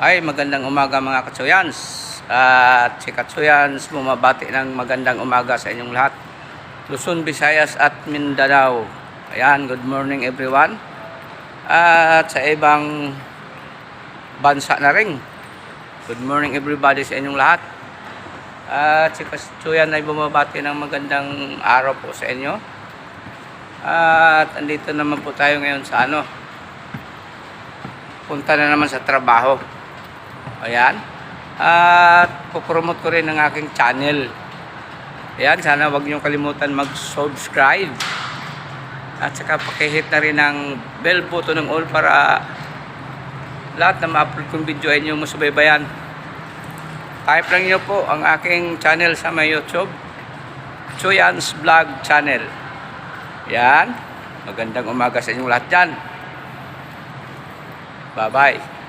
Ay, magandang umaga mga Katsuyans. At si Katsuyans bumabati ng magandang umaga sa inyong lahat. Luzon, Visayas at Mindanao. Ayan, good morning everyone. At sa ibang bansa na rin. Good morning everybody sa inyong lahat. At si Katsuyan ay bumabati ng magandang araw po sa inyo. At andito naman po tayo ngayon sa punta na naman sa trabaho. Ayan. At pupromote ko rin ang aking channel. Ayan, sana wag niyong kalimutan mag-subscribe. At saka pakihit na rin ang bell button ng all para lahat na ma-upload kong video ay nyo masubaybayan. Type lang nyo po ang aking channel sa may YouTube, Chuyans Vlog Channel. Ayan. Magandang umaga sa inyong lahat dyan. Bye-bye.